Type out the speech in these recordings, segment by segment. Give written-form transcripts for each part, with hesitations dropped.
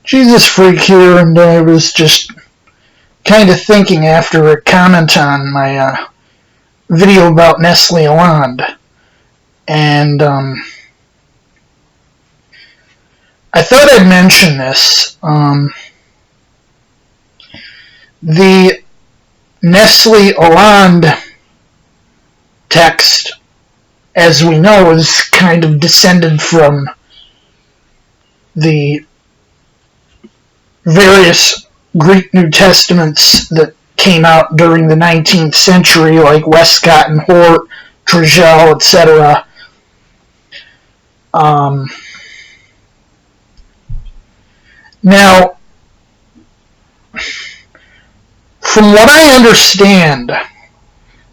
Jesus freak here, and I was just kind of thinking after a comment on my video about Nestle Hollande, and I thought I'd mention this. The Nestle Hollande text, as we know, is kind of descended from the various Greek New Testaments that came out during the 19th century, like Westcott and Hort, Trigel, etc. Now, from what I understand,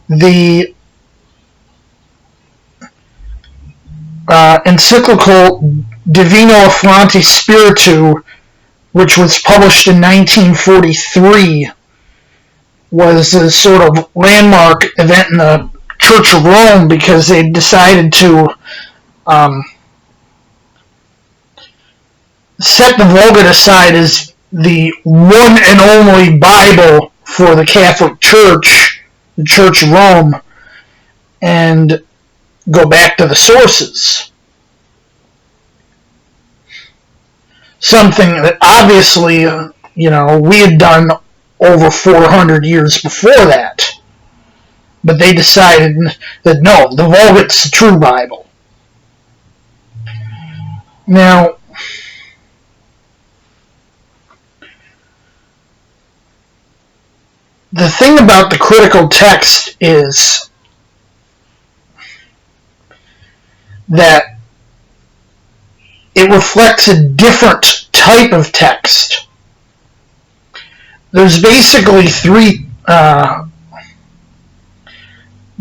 the encyclical Divino afflanti spiritu, which was published in 1943, was a sort of landmark event in the Church of Rome because they decided to set the Vulgate aside as the one and only Bible for the Catholic Church, the Church of Rome, and go back to the sources. Something that obviously, we had done over 400 years before that. But they decided that no, the Vulgate's the true Bible. Now, the thing about the critical text is that it reflects a different type of text. There's basically three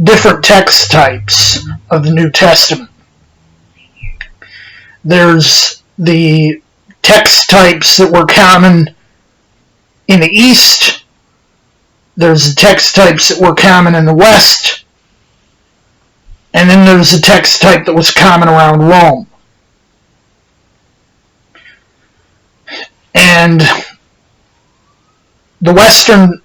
different text types of the New Testament. There's the text types that were common in the East. There's the text types that were common in the West. And then there's the text type that was common around Rome. And the Western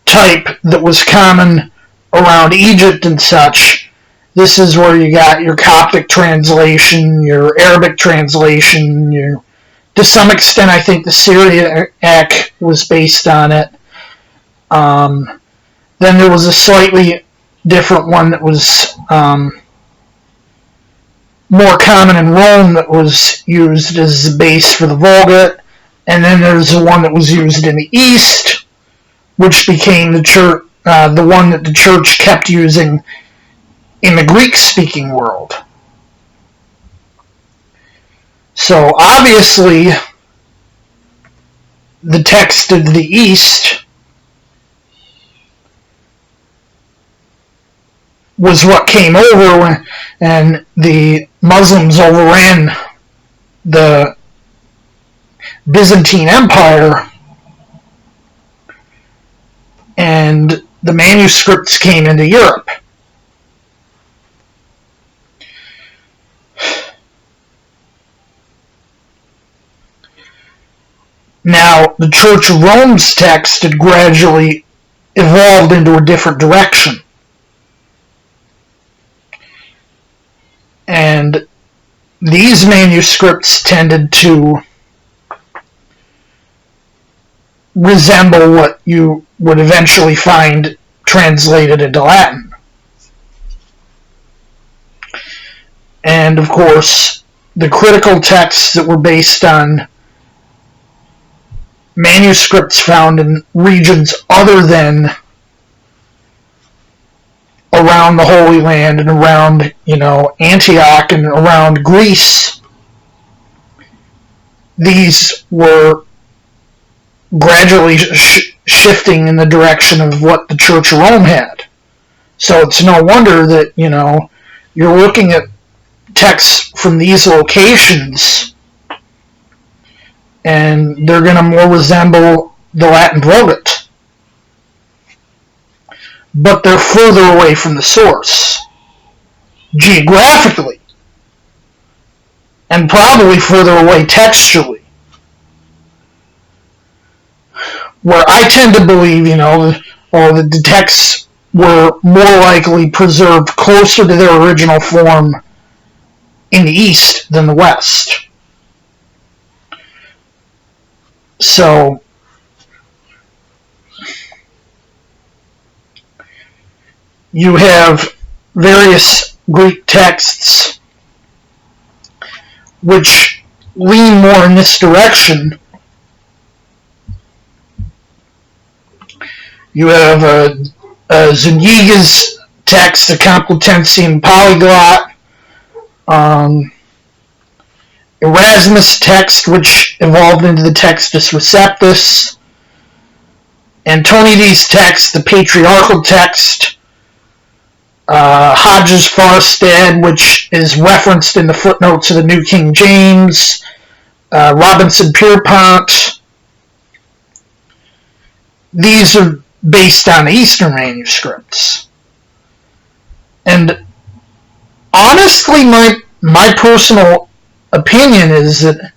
type that was common around Egypt and such, this is where you got your Coptic translation, your Arabic translation, to some extent I think the Syriac was based on it. Then there was a slightly different one that was more common in Rome that was used as the base for the Vulgate, and then there's the one that was used in the East, which became the one that the Church kept using in the Greek-speaking world. So obviously, the text of the East was what came over and the Muslims overran the Byzantine Empire, and the manuscripts came into Europe. Now, the Church of Rome's text had gradually evolved into a different direction. And these manuscripts tended to resemble what you would eventually find translated into Latin. And, of course, the critical texts that were based on manuscripts found in regions other than around the Holy Land and around, Antioch and around Greece, these were gradually shifting in the direction of what the Church of Rome had. So it's no wonder that, you're looking at texts from these locations and they're going to more resemble the Latin Vulgate. But they're further away from the source, geographically, and probably further away textually. where I tend to believe, the texts were more likely preserved closer to their original form in the East than the West. So, you have various Greek texts which lean more in this direction. You have Zuniga's text, the Complutensian Polyglot, Erasmus' text, which evolved into the Textus Receptus, Antonides' text, the Patriarchal text, Hodges' Farstad, which is referenced in the footnotes of the New King James, Robinson Pierpont. These are based on Eastern manuscripts. And honestly, my personal opinion is that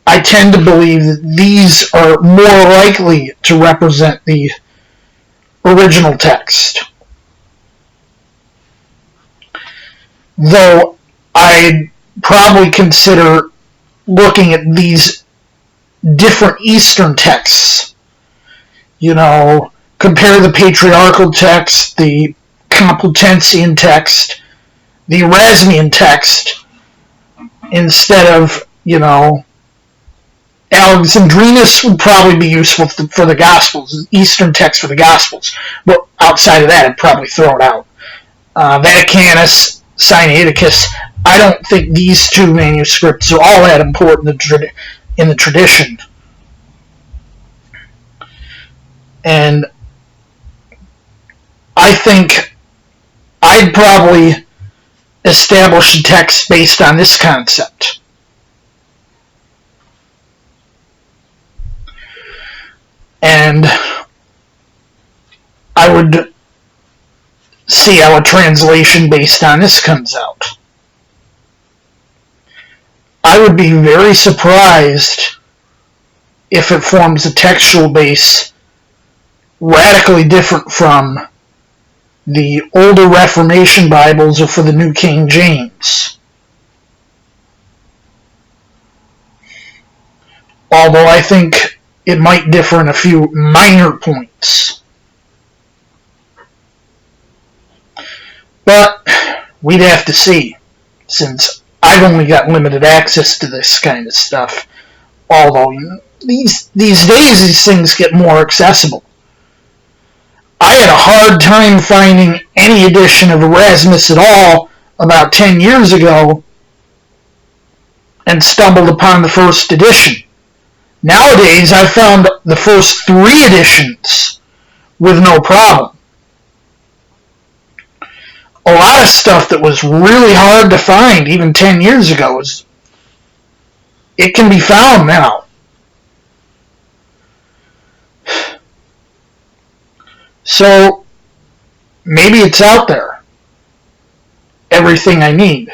I tend to believe that these are more likely to represent the original text. Though I'd probably consider looking at these different Eastern texts. Compare the Patriarchal text, the Complutensian text, the Erasmian text, instead of, Alexandrinus would probably be useful for the Gospels, Eastern text for the Gospels. But outside of that, I'd probably throw it out. Vaticanus, Sinaiticus, I don't think these two manuscripts are all that important in the tradition. And I think I'd probably establish a text based on this concept. And I would see how a translation based on this comes out. I would be very surprised if it forms a textual base radically different from the older Reformation Bibles or for the New King James. Although I think it might differ in a few minor points. But we'd have to see, since I've only got limited access to this kind of stuff. Although these days these things get more accessible. I had a hard time finding any edition of Erasmus at all about 10 years ago and stumbled upon the first edition. Nowadays, I found the first 3 editions with no problem. A lot of stuff that was really hard to find even 10 years ago, it can be found now. So, maybe it's out there. Everything I need.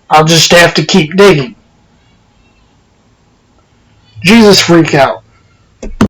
I'll just have to keep digging. Jesus freak out.